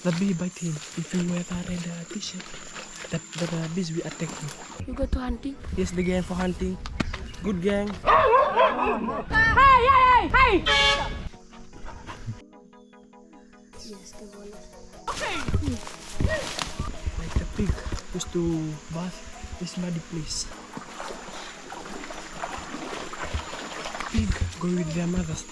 the bee bite him. If you wear a red t-shirt, the bees will attack you. You go to hunting? Yes, the gang for hunting. Good gang. Hey! Yes, the one. Okay. Like the pig used to bath this muddy place. Pig go with their mothers.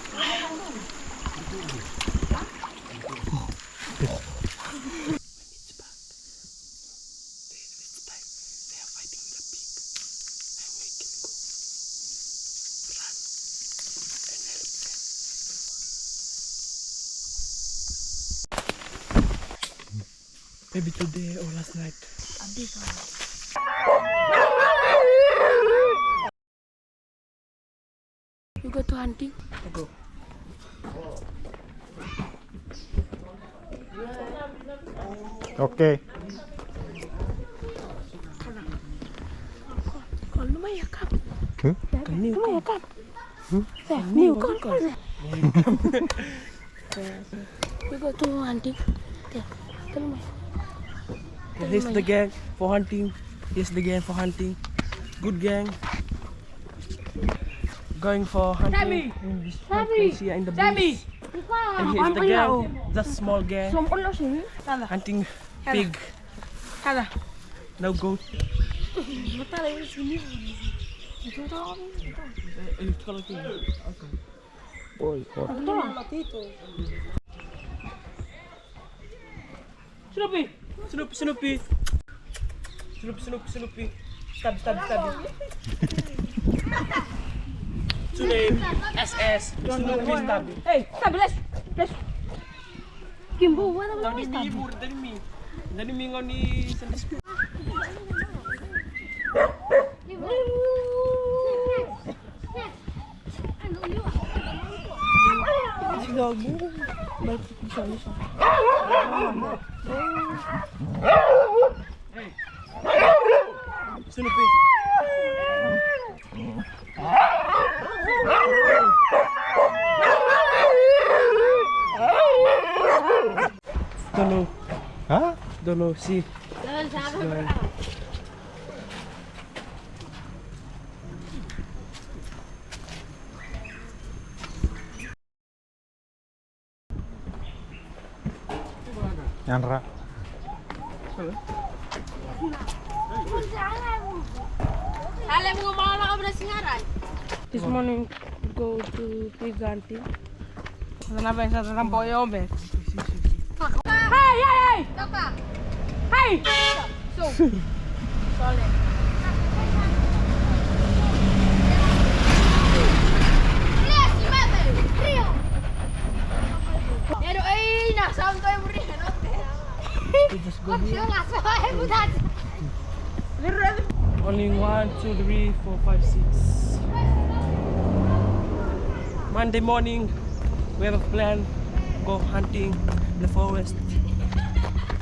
Maybe today or last night. A big one. You go to hunting? I go. Okay. Con nó mày cặp. Con niu Mày cặp. Niu con. You go to hunting? Tell me. Here's the gang for hunting. Here's the gang for hunting. Good gang. Going for hunting in this place here in the bush. And here's the gang, just small gang. Hunting pig. No goat. Boy, Snoopy! Snoopy! Snoopy! Stab. Today, SS. Snoopy stab. Hey, stop, let's. Kimbo, what about Dari mi ngoni sandis. Snoopy. Don't know. Huh? Don't know. See. Yanra. This morning go to pig hunting. Hey! Hey! So. Solid. Only 1, 2, 3, 4, 5, 6. Monday morning, we have a plan. Go hunting in the forest.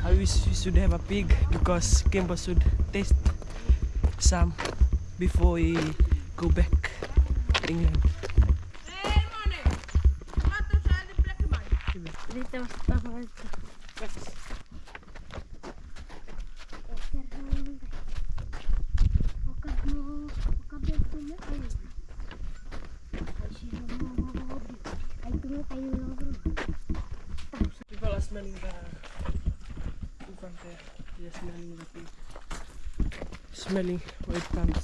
I wish we should have a pig because Kimbo should taste some before we go back to England. People are smelling the in front there. They are smelling the pig. Smelling where it comes.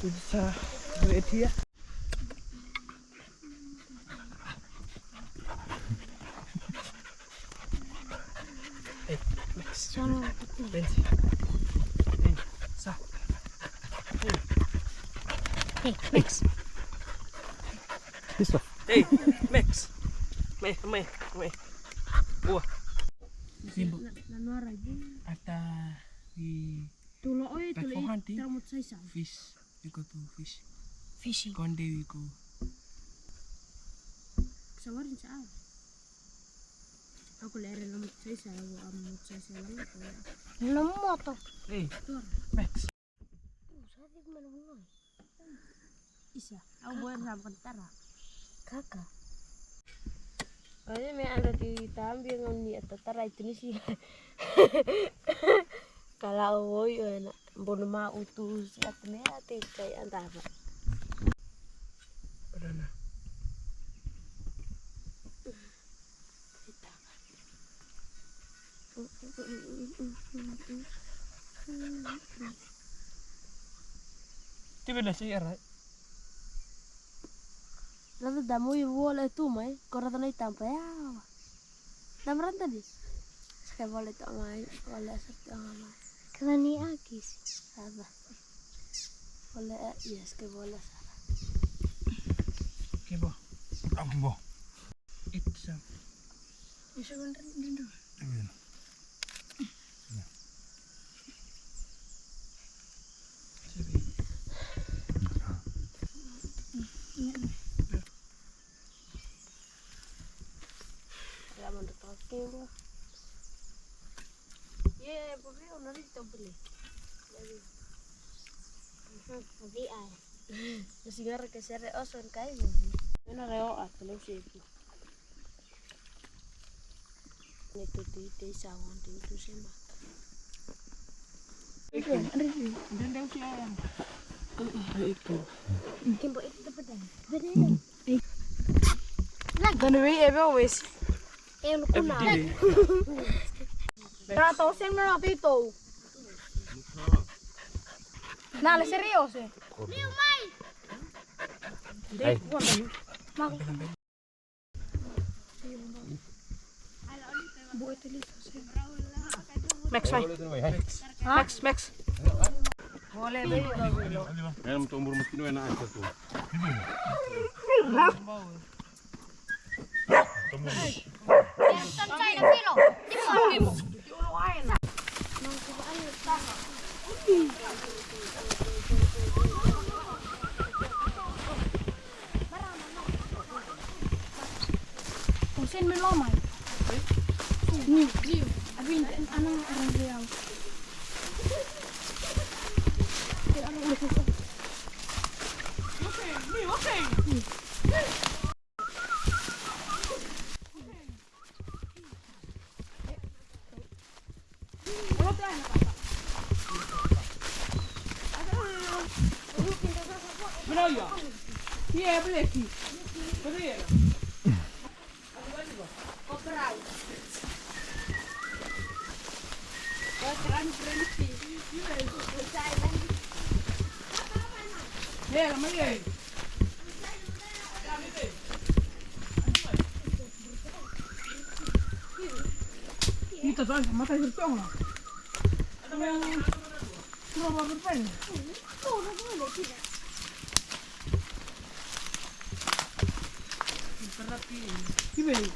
Bisa ready ya. Sono Benzi. Sa. Hey, Max. This one. Hey, Max. Me. Wah. Simbo. Nanora aja. Ata we Tulo oi back tulo for hunting. teramut saya. Fish. We go to fish. Fishing. One day we go. Sawarin sa aw. Aku lere lamut saya aku amut saya lang ko. Lamoto. Hey, Tur. Max. Sabi ko man mo. Isa. Aku buat sampan tara. Kakak. Kayaknya me ada ditambah ngomni atau tara itu nih sih. Kalau woi enak bono ma utus atne ate kayak antara. Banana. Tiba dah sih right? Lalu damu ibu boleh tu mai, korang tanai tampai ya. Damaran tadi. Sekali boleh tak mai, boleh serta mai. Kalau ni agis, apa? Boleh ya sekali boleh salah. Okay, bo. Ambo. It's Bisa bener dulu. Ya mana talking bo. Ye, boleh orang itu boleh. Jadi, tapi ay. Masih gara ke sere oson kai bo. Mana reo atau sih. Itu di sawon itu sih mah. Dendeng sih ayam. Itu. Kimbo itu pedang. Beneran. Dan we ever always. Em kuna. Trato sempre no tito. Nale serios. Hey. Max, Max. Boleh beli dulu. Yang umur mesti enak aja tuh. Sen med lama. Ni. Abi anang orang dia. Benar ya? Iya, boleh sih. Boleh ya? Ya, lama ya. Itu soal mata hidung lah. Berapa berapa? Gimana?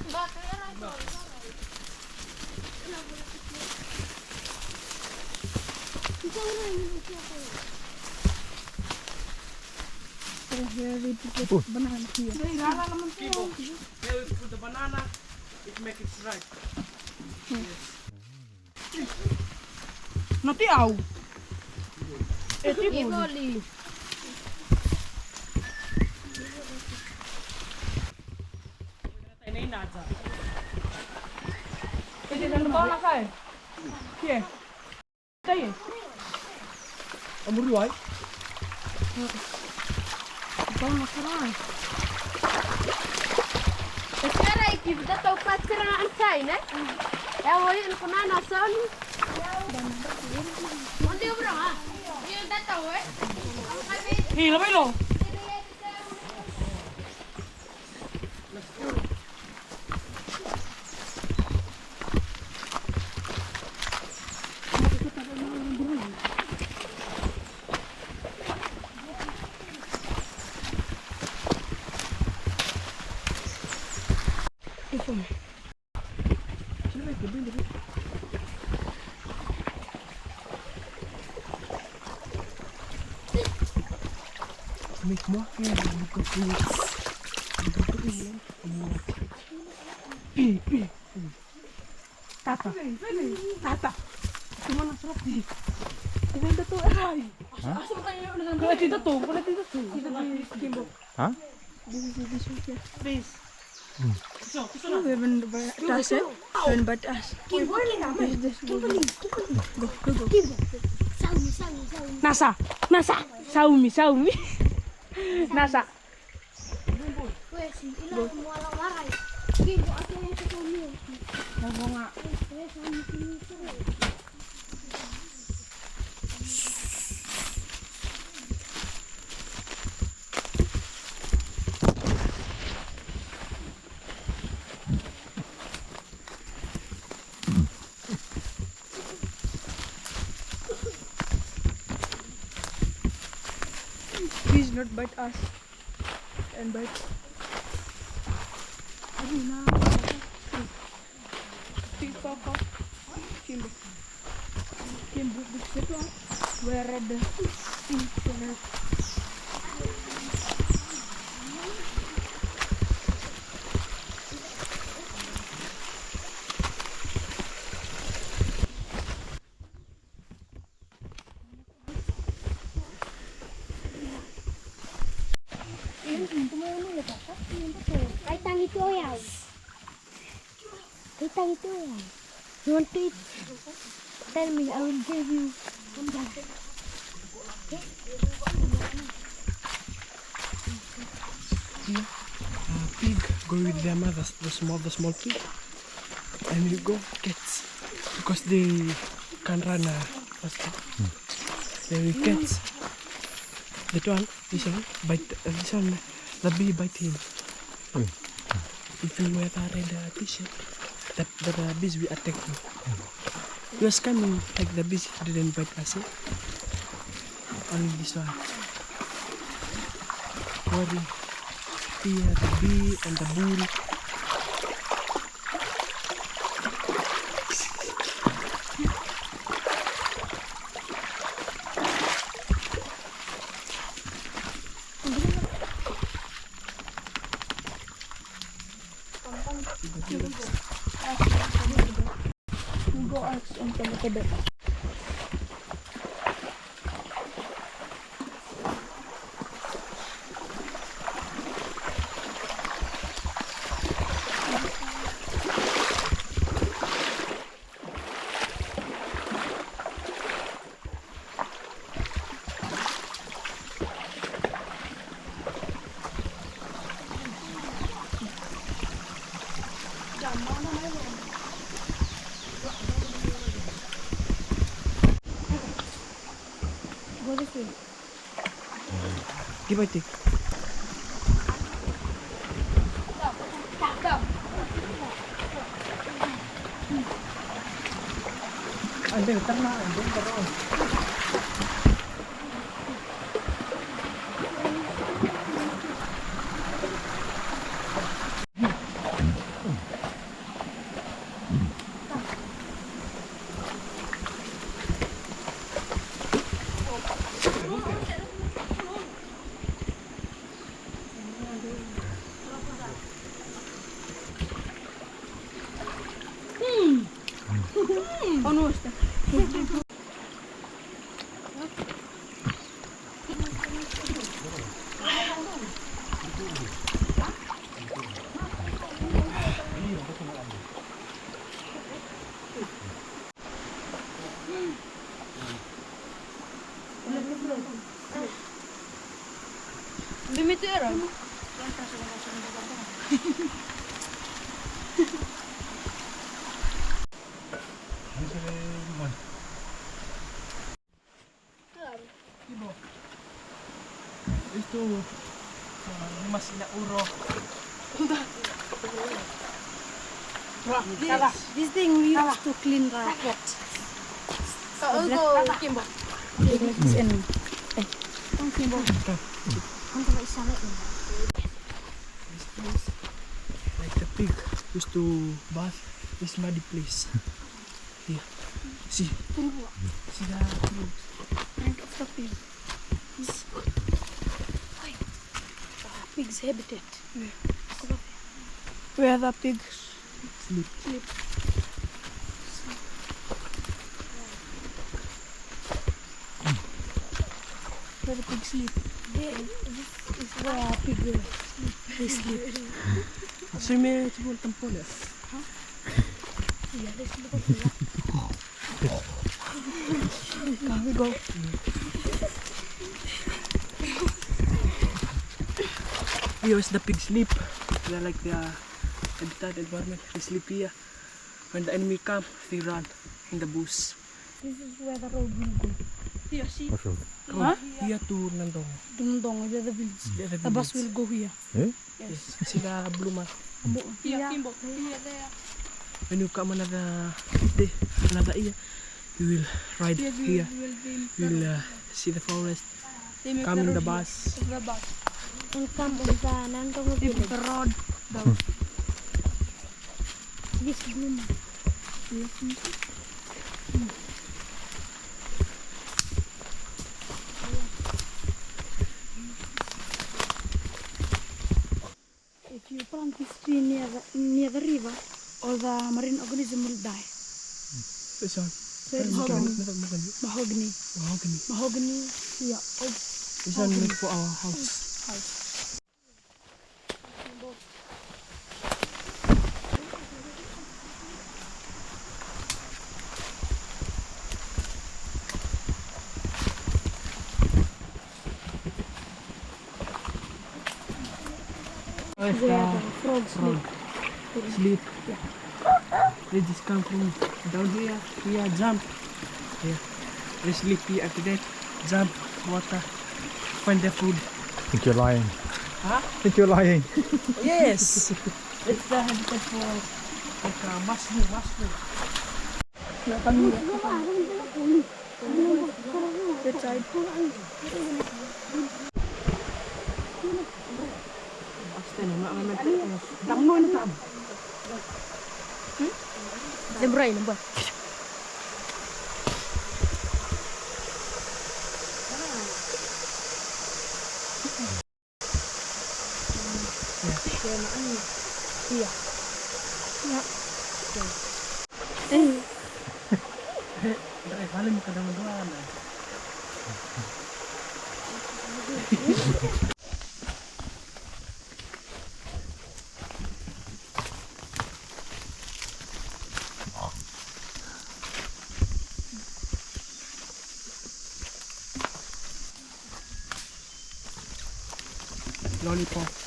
Banana here. People, here we put the banana, it make it right. Nanti au. Iboli. Ini aja. Ini dalam bawah nak saya. Here. Saya. Amur Sekarang kita tahu pacaran ansai, ne? Ya, boleh nak kena nasan. Mandi berapa? Ini dah tahu, eh? Hila ba ilo? Make more hair because it's Tata. Cuma nak serap di. Ini dah tu ay. Kalau tidak tu. Hah? Please. When batas. Nasa. Saumi. Nasa. Please not bite us. And bite. Kimbo. Where the Kaitang itu ya. You want to eat? Tell me, I will give you. Pig go with their mothers, the small pig, and you go cats because they can run faster. Then we cats. This one, bite. This one, the bee bite him. If you wear a red t-shirt, the bees will attack you. He was coming like the bees didn't bite us. Only this one. Worry. Fear the bee and the bull. go ask on the Give it. Ande terna, ande terus. Itu masih nak uro. This thing we use to clean the pot. Kimbo. Like the pig used to bath this muddy place. Here, see the clothes. Front of the pig. Pig's habitat. Where the pigs Sleep. where the pigs sleep. This is where pig they sleep. So may cibol tampol ya. Yeah, they sleep up here. Can we go? Here is the pig sleep. They like their habitat environment. They sleep here. When the enemy come, they run in the bush. This is where the road will go. Here, see. Come here to Nandong. Dungdong, where the village. The The bus will go here. Yes. See the blue mark. Here, Yeah. Kimbo. Here, there. When you come another day, another year, you will ride Here here. You will see the forest. They make Come in the road here. bus. The bus. And come on the Nandong They put village. the road down. This bloom. If you plant this tree near the river, all the marine organism will die. This one. So it's mahogany. Mahogany. Mahogany. Yeah. Oh, This one made for our house. where the frogs sleep. Sleep. They just come from down here. Here, jump. Here. They sleep here after that. Jump, water, find their food. Think you're lying. Huh? Think you're lying. Yes! It's the habitat for like mushroom. That side. The brain, but Halim ka naman doon. Lollipop.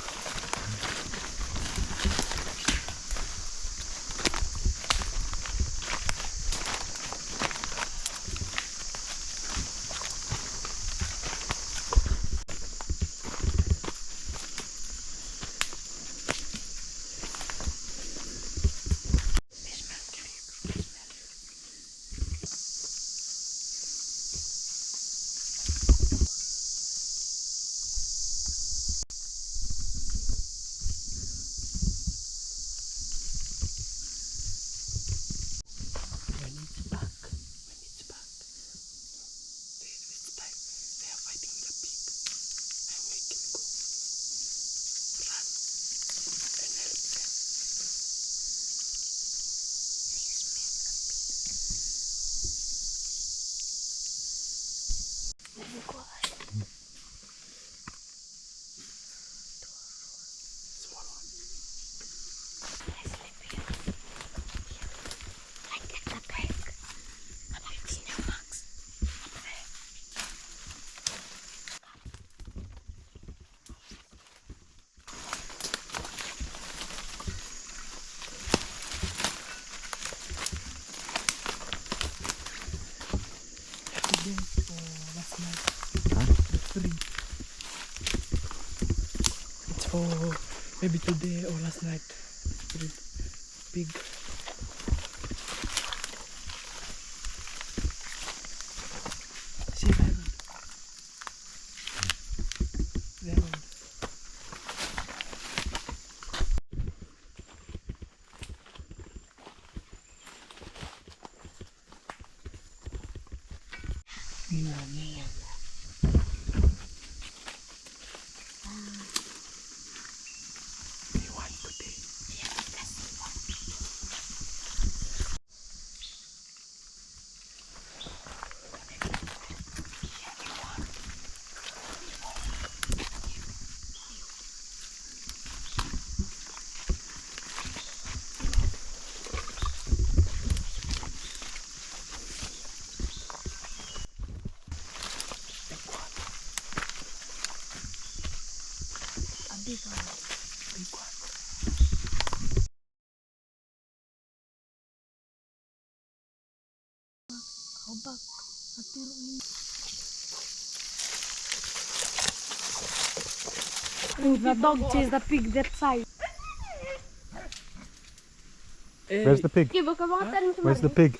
or maybe today or last night. Really big. See that one? That one. The dog chased the pig that side. Where's the pig? Okay, baka mga tanim sa Where's the mali. pig?